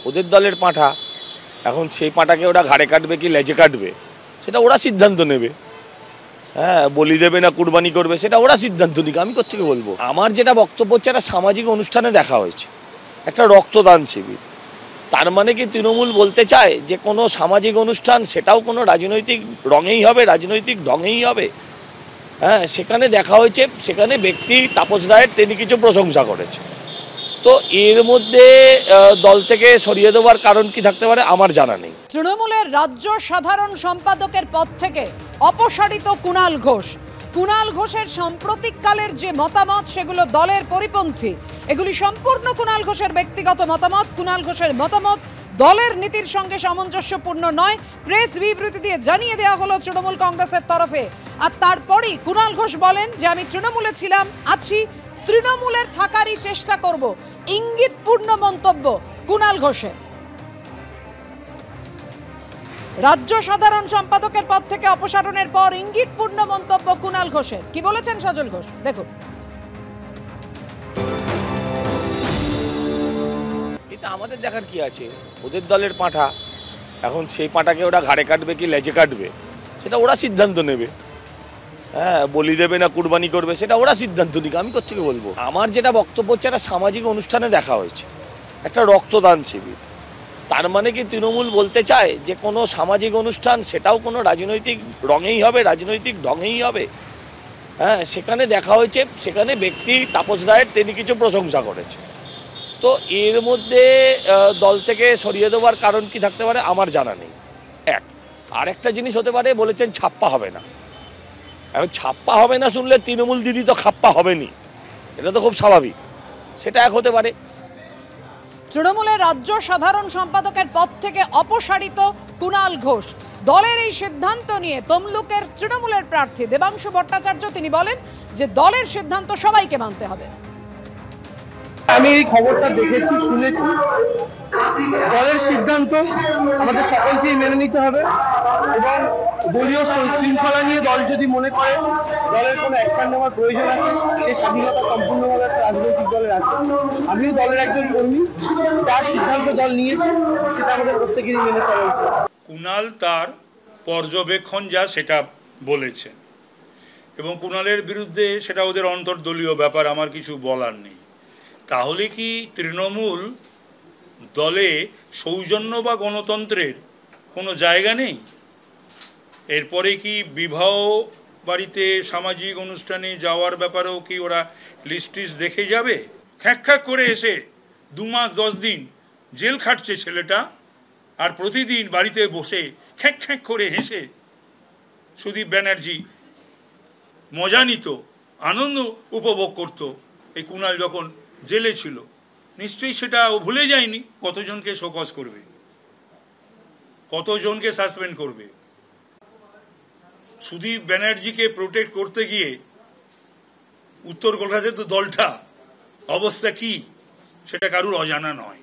ওদের দলের পাঁঠা, এখন সেই পাঁঠাকে ওরা ঘাড়ে কাটবে কি লেজে কাটবে সেটা ওরা সিদ্ধান্ত নেবে। হ্যাঁ, বলি দেবে না কুরবানি করবে সেটা ওরা সিদ্ধান্ত নিক, আমি কোত্থেকে বলবো। আমার যেটা বক্তব্য হচ্ছে, একটা সামাজিক অনুষ্ঠানে দেখা হয়েছে, একটা রক্তদান শিবির। তার মানে কি তৃণমূল বলতে চায় যে কোনো সামাজিক অনুষ্ঠান সেটাও কোনো রাজনৈতিক রঙেই হবে, রাজনৈতিক ঢঙেই হবে? হ্যাঁ, সেখানে দেখা হয়েছে, সেখানে ব্যক্তি তাপস রায়ের তিনি কিছু প্রশংসা করেছে। তো এর মধ্যে দল থেকে সরিয়ে দেওয়ার কারণ কি থাকতে পারে আমার জানা নেই। তৃণমূলের রাজ্য সাধারণ সম্পাদকের পদ থেকে অপসারিত কুণাল ঘোষ। কুণাল ঘোষের সাম্প্রতিককালের যে মতামত সেগুলো দলের পরিপন্থী। এগুলি সম্পূর্ণ কুণাল ঘোষের ব্যক্তিগত মতামত। কুণাল ঘোষের মতামত দলের নীতির সঙ্গে সামঞ্জস্যপূর্ণ নয়, প্রেস বিবৃতি দিয়ে জানিয়ে দেওয়া হলো তৃণমূল কংগ্রেসের তরফে। আর তারপরই কুণাল ঘোষ বলেন যে আমি তৃণমূলে ছিলাম, আছি, তৃণমূলের থাকারই চেষ্টা করব। ইঙ্গিতপূর্ণ মন্তব্য কুণাল ঘোষের। রাজ্য সাধারণ সম্পাদকের পদ থেকে অপসারণের পর ইঙ্গিতপূর্ণ মন্তব্য কুণাল ঘোষের। কি বলেছেন সজল ঘোষ, দেখুন। এটা আমাদের দেখার কি আছে? ওদের দলের পাঁঠা, এখন সেই পাঁঠাকে ওরা ঘাড়ে কাটবে কি লেজে কাটবে সেটা ওরা সিদ্ধান্ত নেবে। হ্যাঁ, বলি দেবে না কুরবানি করবে সেটা ওরা সিদ্ধান্ত নিক, আমি কোত্থেকে বলবো। আমার যেটা বক্তব্য হচ্ছে, একটা সামাজিক অনুষ্ঠানে দেখা হয়েছে, একটা রক্তদান শিবির। তার মানে কি তৃণমূল বলতে চায় যে কোনো সামাজিক অনুষ্ঠান সেটাও কোনো রাজনৈতিক রঙেই হবে, রাজনৈতিক ঢঙেই হবে? হ্যাঁ, সেখানে দেখা হয়েছে, সেখানে ব্যক্তি তাপস রায়ের তিনি কিছু প্রশংসা করেছে। তো এর মধ্যে দল থেকে সরিয়ে দেওয়ার কারণ কি থাকতে পারে আমার জানা নেই। এক, আরেকটা জিনিস হতে পারে, বলেছেন ছাপ্পা হবে না। এখন ছাপ্পা হবে না শুনলে তৃণমূল দিদি তো খাপ্পা হবেনি, এটা তো খুব স্বাভাবিক। সেটা এক হতে পারে। তৃণমূলের রাজ্য সাধারণ সম্পাদকের পদ থেকে অপসারিত কুণাল ঘোষ। দলের এই সিদ্ধান্ত নিয়ে তমলুকের তৃণমূলের প্রার্থী দেবাংশু ভট্টাচার্য তিনি বলেন যে দলের সিদ্ধান্ত সবাইকে মানতে হবে। আমি এই খবরটা দেখেছি, শুনেছি, দলের সিদ্ধান্ত আমাদের সকলকেই মেনে নিতে হবে এবং দলীয় শৃঙ্খলা নিয়ে দল যদি মনে করে দলের কোনো অ্যাকশন নেওয়ার প্রয়োজন আছে, সেই স্বাধীনতা সম্পূর্ণভাবে একটা রাজনৈতিক দলের আছে। আমিও দলের একজন কর্মী, তার সিদ্ধান্ত দল নিয়েছে সেটা আমাদের প্রত্যেকেরই মেনে চলা উচিত। কুণাল তার পর্যবেক্ষণ যা সেটা বলেছেন এবং কুণালের বিরুদ্ধে সেটা ওদের অন্তর্দলীয় ব্যাপার, আমার কিছু বলার নেই। তাহলে কি তৃণমূল দলে সৌজন্য বা গণতন্ত্রের কোনো জায়গা নেই? এরপরে কি বিবাহ বাড়িতে সামাজিক অনুষ্ঠানে যাওয়ার ব্যাপারেও কি ওরা লিস্ট দেখে যাবে? খ্যাঁক করে এসে 2 মাস 10 দিন জেল খাটছে ছেলেটা, আর প্রতিদিন বাড়িতে বসে খ্যাঁক করে হেসে সুদীপ ব্যানার্জি মজা নিত, আনন্দ উপভোগ করত এই কুণাল যখন জেলে ছিল। নিশ্চয়ই সেটা ও ভুলে যায়নি। কতজনকে শোকজ করবে, কতজনকে সাসপেন্ড করবে? সুদীপ ব্যানার্জিকে প্রোটেক্ট করতে গিয়ে উত্তর কলকাতার তো দলটা অবস্থা কি সেটা কারুর অজানা নয়।